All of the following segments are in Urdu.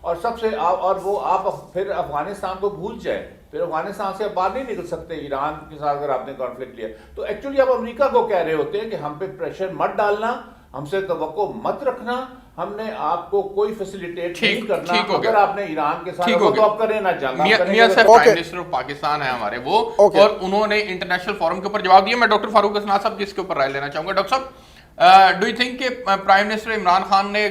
اور سب سے اور وہ آپ پھر افغانستان کو بھول جائیں، پھر افغانستان سے آپ باہر نہیں نکل سکتے ایران کے ساتھ اگر آپ نے کانفلکٹ لیا تو ایکچولی آپ امریکہ کو کہہ رہے ہوتے ہیں کہ ہم پہ پریشر مت ڈالنا، ہم سے توقع مت رکھنا، ہم نے آپ کو کوئی فیسیلیٹیٹ نہیں کرنا، اگر آپ نے ایران کے ساتھ تو آپ کریں نہ جنگ۔ میاں صاحب پرائم منسٹر آف پاکستان ہے ہمارے وہ، اور انہوں نے انٹرنیشنل فورم کے اوپر جواب دیا۔ میں ڈاکٹر فاروق حسنا صاحب کی اس کے اوپر رائے لینا چاہوں گا۔ ڈاکٹر صاحب ڈو یو تھنک کہ پرائم منسٹر عمران خان نے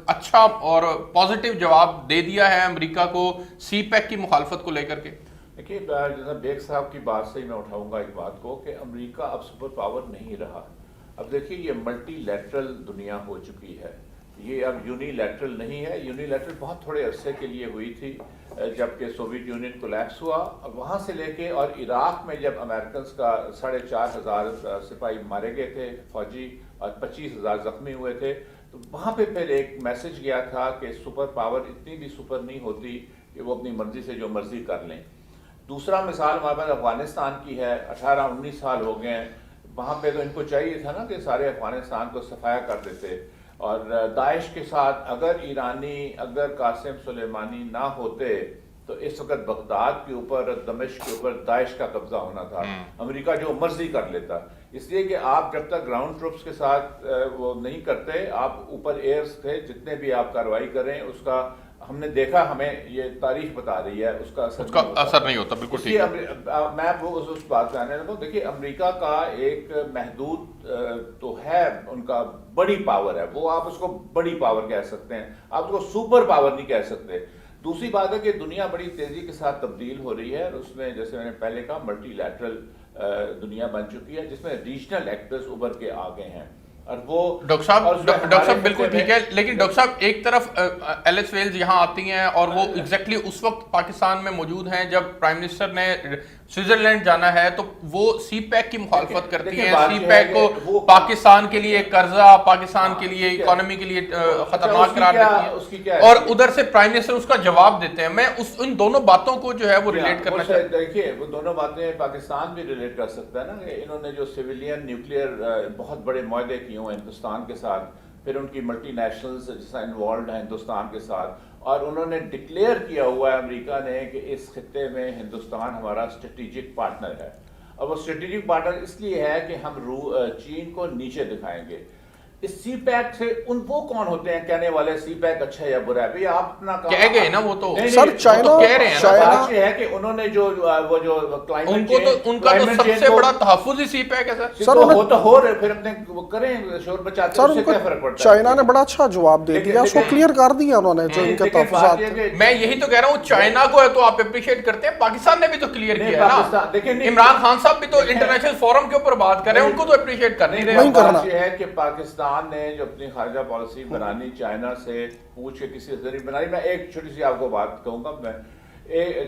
اچھا اور پازیٹیو جواب دے دیا ہے امریکہ کو سی پیک کی مخالفت کو لے کر کے؟ دیکھیے جیسا بیگ صاحب کی بات سے ہی میں اٹھاؤں گا ایک بات کو کہ امریکہ اب سپر پاور نہیں رہا۔ اب دیکھیے یہ ملٹی لیٹرل دنیا ہو چکی ہے، یہ اب یونی لیٹرل نہیں ہے۔ یونی لیٹرل بہت تھوڑے عرصے کے لیے ہوئی تھی جبکہ سوویت یونین کولیپس ہوا، وہاں سے لے کے اور عراق میں جب امریکنز کا 4,500 سپاہی مارے گئے تھے فوجی اور 25,000 زخمی ہوئے تھے، تو وہاں پہ پھر ایک میسج گیا تھا کہ سپر پاور اتنی بھی سپر نہیں ہوتی کہ وہ اپنی مرضی سے جو مرضی کر لیں۔ دوسرا مثال ہمارے پاس افغانستان کی ہے، 18-19 سال ہو گئے ہیں، وہاں پہ تو ان کو چاہیے تھا نا کہ سارے افغانستان کو صفایا کر دیتے، اور داعش کے ساتھ اگر قاسم سلیمانی نہ ہوتے تو اس وقت بغداد کے اوپر، دمشق کے اوپر داعش کا قبضہ ہونا تھا، امریکہ جو مرضی کر لیتا۔ اس لیے کہ آپ جب تک گراؤنڈ ٹروپس کے ساتھ وہ نہیں کرتے، آپ اوپر ایئرز تھے جتنے بھی آپ کارروائی کریں، اس کا ہم نے دیکھا، ہمیں یہ تاریخ بتا رہی ہے، اس کا اثر نہیں ہوتا۔ بالکل ٹھیک ہے۔ میں اس بات پہ آنے لگا۔ دیکھیے امریکہ کا ایک محدود تو ہے، ان کا بڑی پاور ہے، وہ آپ اس کو بڑی پاور کہہ سکتے ہیں، آپ اس کو سپر پاور نہیں کہہ سکتے۔ دوسری بات ہے کہ دنیا بڑی تیزی کے ساتھ تبدیل ہو رہی ہے، اور اس میں جیسے میں نے پہلے کہا ملٹی لیٹرل دنیا بن چکی ہے جس میں ریجنل ایکٹرز ابھر کے آ گئے ہیں، اور وہ ڈاکٹر صاحب بالکل ٹھیک ہے، لیکن ڈاکٹر صاحب ایک طرف ایلس ویلز یہاں آتی ہیں اور وہ ایگزیکٹلی اس وقت پاکستان میں موجود ہیں جب پرائم منسٹر نے سوئٹزرلینڈ جانا ہے، تو وہ سی پیک کی مخالفت کرتی ہیں، سی پیک کو پاکستان کے لیے قرضہ، پاکستان کے لیے اکانومی کے لیے خطرناک قرار دیتی ہیں، اور ادھر سے پرائم منسٹر اس کا جواب دیتے ہیں۔ میں ان دونوں باتوں کو جو ہے وہ ریلیٹ کرنا چاہتا ہوں۔ دیکھیے وہ دونوں باتیں پاکستان بھی ریلیٹ کر سکتا ہے نا، کہ انہوں نے جو سویلین نیوکلیئر بہت بڑے معاہدے کیے ہیں ہندوستان کے ساتھ، پھر ان کی ملٹی نیشنلز جیسا انوالوڈ ہیں ہندوستان کے ساتھ، اور انہوں نے ڈکلیئر کیا ہوا ہے امریکہ نے کہ اس خطے میں ہندوستان ہمارا اسٹریٹجک پارٹنر ہے، اور وہ اسٹریٹجک پارٹنر اس لیے ہے کہ ہم چین کو نیچے دکھائیں گے۔ اس سی پیک سے وہ کون ہوتے ہیں کہنے والے سی پیک اچھا ہے یا برا ہے؟ آپ اپنا کہہ گئے نا، وہ تو سر چائنا کہہ رہے ہیں نا، بات یہ ہے کہ انہوں نے جو ان کا تو سب سے بڑا تحفظ ہی سی پیک ہے سر، وہ تو ہو رہے پھر اپنے کریں شور بچاتے ہیں، اس سے کیا فرق پڑتا ہے؟ چائنا نے بڑا اچھا جواب دے دیا، اس کو کلیئر کر دیا انہوں نے جو ان کے تحفظات۔ میں یہی تو کہہ رہا ہوں، چائنا کو ہے تو آپ اپریشیٹ کرتے ہیں، پاکستان نے بھی تو کلیئر کیا ہے نا۔ عمران خان صاحب بھی تو انٹرنیشنل فورم کے اوپر بات کر رہے ہیں، ان کو تو اپریشیٹ کر نہیں رہے۔ بات یہ ہے کہ پاکستان نے جو اپنی خارجہ پالیسی بنانی چائنا سے پوچھ کے کسی ذریعے بنائی۔ میں ایک چھوٹی سی آپ کو بات کہوں گا، میں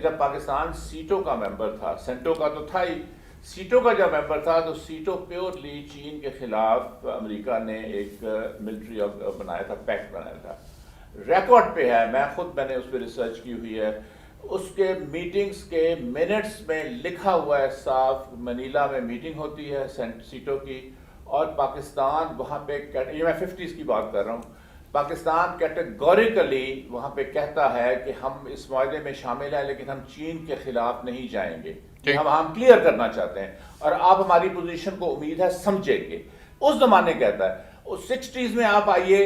جب پاکستان سیٹو کا ممبر تھا، سینٹو کا تو تھا ہی، سیٹو کا جب ممبر تھا تو سیٹو پیورلی چین کے خلاف امریکہ نے ایک ملٹری بنایا تھا، پیکٹ بنایا تھا، ریکارڈ پہ ہے، میں نے اس پہ ریسرچ کی ہوئی ہے، اس کے میٹنگز کے منٹس میں لکھا ہوا ہے صاف، منیلا میں میٹنگ ہوتی ہے سیٹو کی، اور پاکستان وہاں پہ، یہ میں 50s کی بات کر رہا ہوں، پاکستان کیٹیگوریکلی وہاں پہ کہتا ہے کہ ہم اس معاہدے میں شامل ہیں لیکن ہم چین کے خلاف نہیں جائیں گے، ہم کلیئر کرنا چاہتے ہیں، اور آپ ہماری پوزیشن کو امید ہے سمجھیں گے۔ اس زمانے کہتا ہے۔ 60s میں آپ آئیے،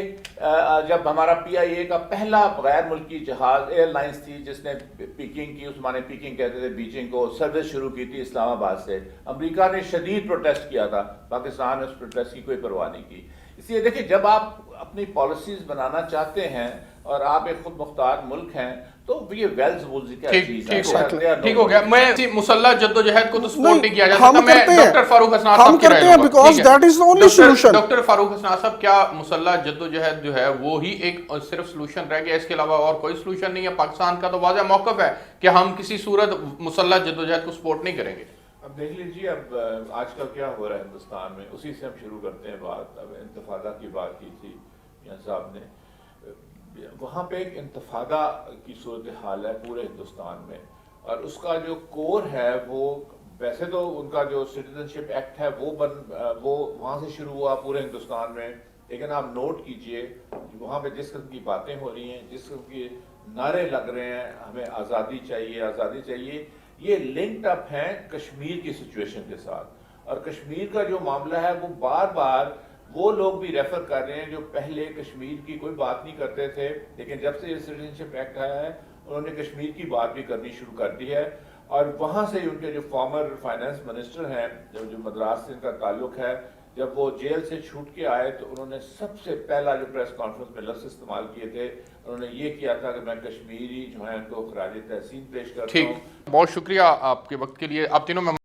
جب ہمارا PIA کا پہلا غیر ملکی جہاز ایئر لائنز تھی جس نے پیکنگ کی، اس زمانے پیکنگ کہتے تھے بیجنگ کو، سروس شروع کی تھی اسلام آباد سے، امریکہ نے شدید پروٹیسٹ کیا تھا، پاکستان نے اس پروٹیسٹ کی کوئی پرواہ نہیں کی۔ اس لیے دیکھیں جب آپ اپنی پالیسیز بنانا چاہتے ہیں اور آپ ایک خود مختار ملک ہیں تو یہ ویلز وولز کیا چیز ہے، ٹھیک ہو گیا۔ میں مسلح جدوجہد کو تو سپورٹ نہیں کیا جاتا، میں ڈاکٹر فاروق حسنا صاحب کی رائے لوں گا۔ ڈاکٹر فاروق حسنا صاحب، کیا مسلح جدوجہد جو ہے وہی ایک صرف سلوشن رہ گیا، اس کے علاوہ اور کوئی سلوشن نہیں ہے؟ پاکستان کا تو واضح موقف ہے کہ ہم کسی صورت مسلح جدوجہد کو سپورٹ نہیں کریں گے۔ اب دیکھ لیجیے اب آج کل کیا ہو رہا ہے ہندوستان میں، اسی سے ہم شروع کرتے ہیں بات۔ اب انتفاضہ کی بات کی تھی میاں صاحب نے، وہاں پہ ایک انتفاضہ کی صورتحال ہے پورے ہندوستان میں، اور اس کا جو کور ہے وہ ویسے تو ان کا جو سٹیزن شپ ایکٹ ہے وہ وہاں سے شروع ہوا پورے ہندوستان میں، لیکن آپ نوٹ کیجئے وہاں پہ جس قسم کی باتیں ہو رہی ہیں، جس قسم کی نعرے لگ رہے ہیں ہمیں آزادی چاہیے، یہ لنکڈ اپ ہیں کشمیر کی سچویشن کے ساتھ، اور کشمیر کا جو معاملہ ہے وہ بار بار وہ لوگ بھی ریفر کر رہے ہیں جو پہلے کشمیر کی کوئی بات نہیں کرتے تھے، لیکن جب سے یہ سٹیزن شپ ایکٹ آیا ہے انہوں نے کشمیر کی بات بھی کرنی شروع کر دی ہے، اور وہاں سے ان کے جو فارمر فائنانس منسٹر ہیں جو مدراس سے ان کا تعلق ہے، جب وہ جیل سے چھوٹ کے آئے تو انہوں نے سب سے پہلا جو پریس کانفرنس میں لفظ استعمال کیے تھے، انہوں نے یہ کیا تھا کہ میں کشمیری جو ہیں ان کو خراج تحسین پیش کرتا ہوں۔ ٹھیک، بہت شکریہ آپ کے وقت کے لیے۔ آپ تینوں میں